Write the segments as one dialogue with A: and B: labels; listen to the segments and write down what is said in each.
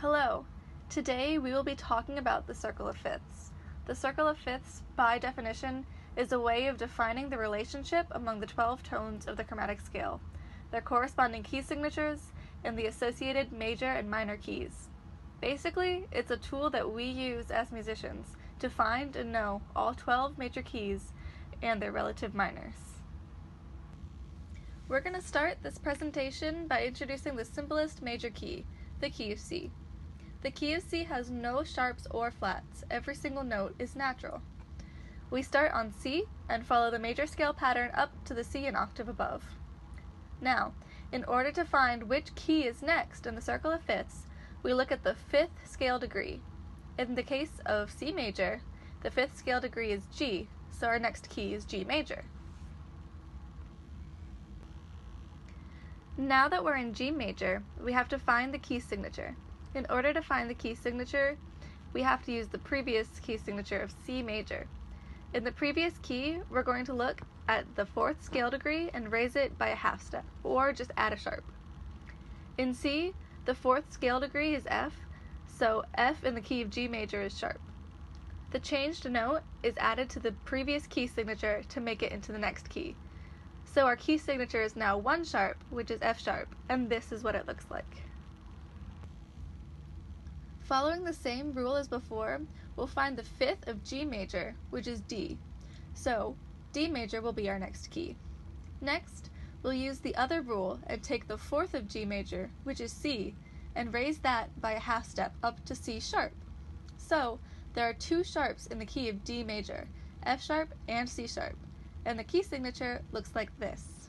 A: Hello. Today we will be talking about the circle of fifths. The circle of fifths, by definition, is a way of defining the relationship among the 12 tones of the chromatic scale, their corresponding key signatures, and the associated major and minor keys. Basically, it's a tool that we use as musicians to find and know all 12 major keys and their relative minors. We're going to start this presentation by introducing the simplest major key, the key of C. The key of C has no sharps or flats. Every single note is natural. We start on C and follow the major scale pattern up to the C an octave above. Now, in order to find which key is next in the circle of fifths, we look at the fifth scale degree. In the case of C major, the fifth scale degree is G, so our next key is G major. Now that we're in G major, we have to find the key signature. In order to find the key signature, we have to use the previous key signature of C major. In the previous key, we're going to look at the fourth scale degree and raise it by a half step, or just add a sharp. In C, the fourth scale degree is F, so F in the key of G major is sharp. The changed note is added to the previous key signature to make it into the next key. So our key signature is now 1 sharp, which is F sharp, and this is what it looks like. Following the same rule as before, we'll find the fifth of G major, which is D. So, D major will be our next key. Next, we'll use the other rule and take the fourth of G major, which is C, and raise that by a half step up to C sharp. So, there are 2 sharps in the key of D major, F sharp and C sharp, and the key signature looks like this.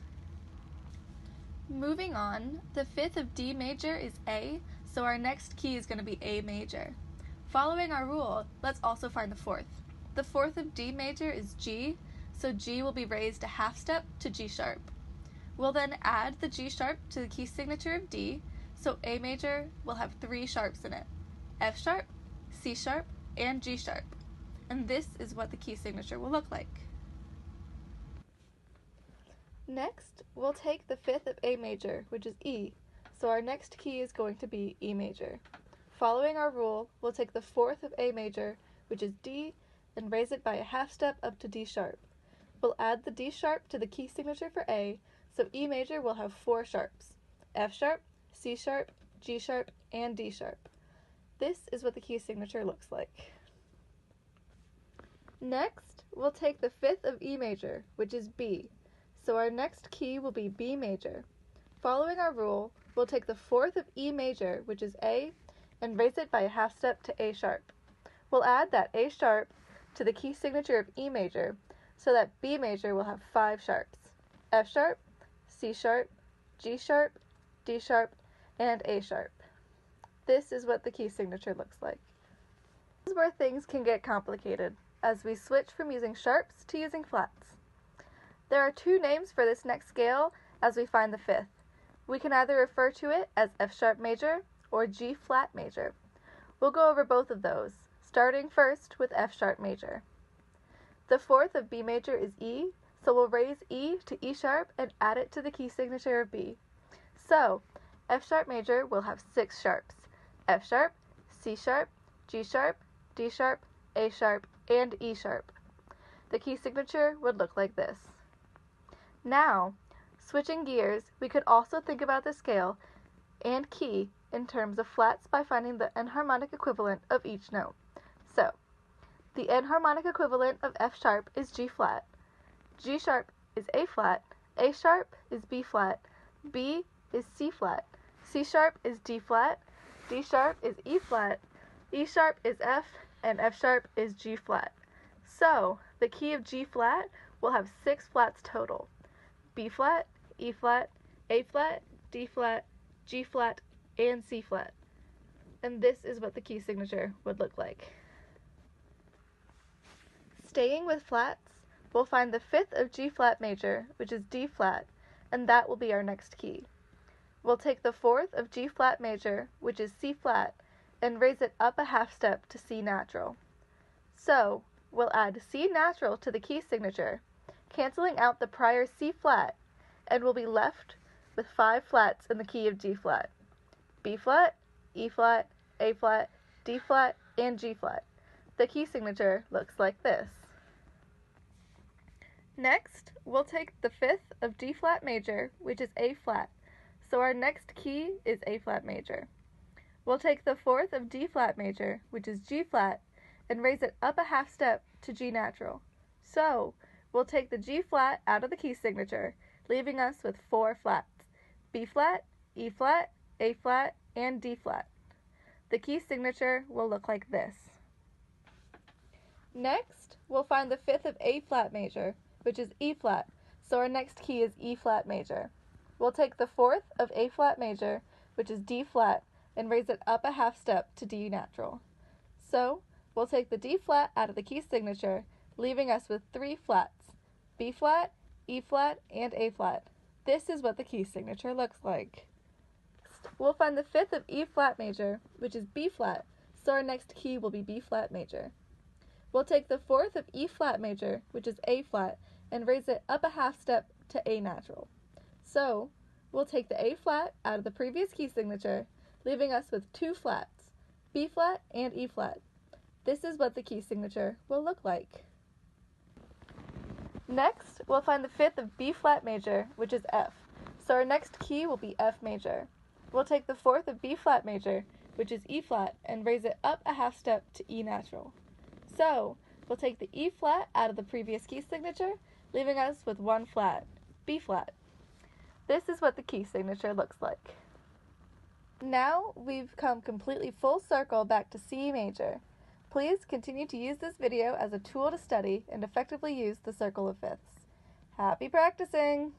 A: Moving on, the fifth of D major is A, so our next key is going to be A major. Following our rule, let's also find the fourth. The fourth of D major is G, so G will be raised a half step to G sharp. We'll then add the G sharp to the key signature of D, so A major will have 3 sharps in it, F sharp, C sharp, and G sharp. And this is what the key signature will look like. Next, we'll take the fifth of A major, which is E, so our next key is going to be E major. Following our rule, we'll take the fourth of A major, which is D, and raise it by a half step up to D sharp. We'll add the D sharp to the key signature for A, so E major will have 4 sharps, F sharp, C sharp, G sharp, and D sharp. This is what the key signature looks like. Next, we'll take the fifth of E major, which is B, so our next key will be B major. Following our rule, we'll take the fourth of E major, which is A, and raise it by a half step to A sharp. We'll add that A sharp to the key signature of E major, so that B major will have 5 sharps, F sharp, C sharp, G sharp, D sharp, and A sharp. This is what the key signature looks like. This is where things can get complicated, as we switch from using sharps to using flats. There are 2 names for this next scale as we find the fifth. We can either refer to it as F sharp major or G flat major. We'll go over both of those, starting first with F sharp major. The fourth of B major is E, so we'll raise E to E sharp and add it to the key signature of B. So, F sharp major will have 6 sharps, F sharp, C sharp, G sharp, D sharp, A sharp, and E sharp. The key signature would look like this. Now, switching gears, we could also think about the scale and key in terms of flats by finding the enharmonic equivalent of each note. So, the enharmonic equivalent of F sharp is G flat, G sharp is A flat, A sharp is B flat, B is C flat, C sharp is D flat, D sharp is E flat, E sharp is F, and F sharp is G flat. So, the key of G flat will have 6 flats total: B flat, E flat, A flat, D flat, G flat, and C flat. And this is what the key signature would look like. Staying with flats, we'll find the fifth of G flat major, which is D flat, and that will be our next key. We'll take the fourth of G flat major, which is C flat, and raise it up a half step to C natural. So, we'll add C natural to the key signature, canceling out the prior C flat, and we'll be left with 5 flats in the key of G flat: B flat, E flat, A flat, D flat, and G flat. The key signature looks like this. Next, we'll take the fifth of D flat major, which is A flat. So our next key is A flat major. We'll take the fourth of D flat major, which is G flat, and raise it up a half step to G natural. So we'll take the G flat out of the key signature, leaving us with 4 flats: B flat, E flat, A flat, and D flat. The key signature will look like this. Next, we'll find the fifth of A flat major, which is E flat, so our next key is E flat major. We'll take the fourth of A flat major, which is D flat, and raise it up a half step to D natural. So we'll take the D flat out of the key signature, leaving us with 3 flats: B flat, E flat, and A flat. This is what the key signature looks like. Next, we'll find the fifth of E flat major, which is B flat, so our next key will be B flat major. We'll take the fourth of E flat major, which is A flat, and raise it up a half step to A natural. So we'll take the A flat out of the previous key signature, leaving us with 2 flats, B flat and E flat. This is what the key signature will look like. Next, we'll find the fifth of B flat major, which is F. So our next key will be F major. We'll take the fourth of B flat major, which is E flat, and raise it up a half step to E natural. So we'll take the E flat out of the previous key signature, leaving us with 1 flat, B flat. This is what the key signature looks like. Now we've come completely full circle back to C major. Please continue to use this video as a tool to study and effectively use the circle of fifths. Happy practicing!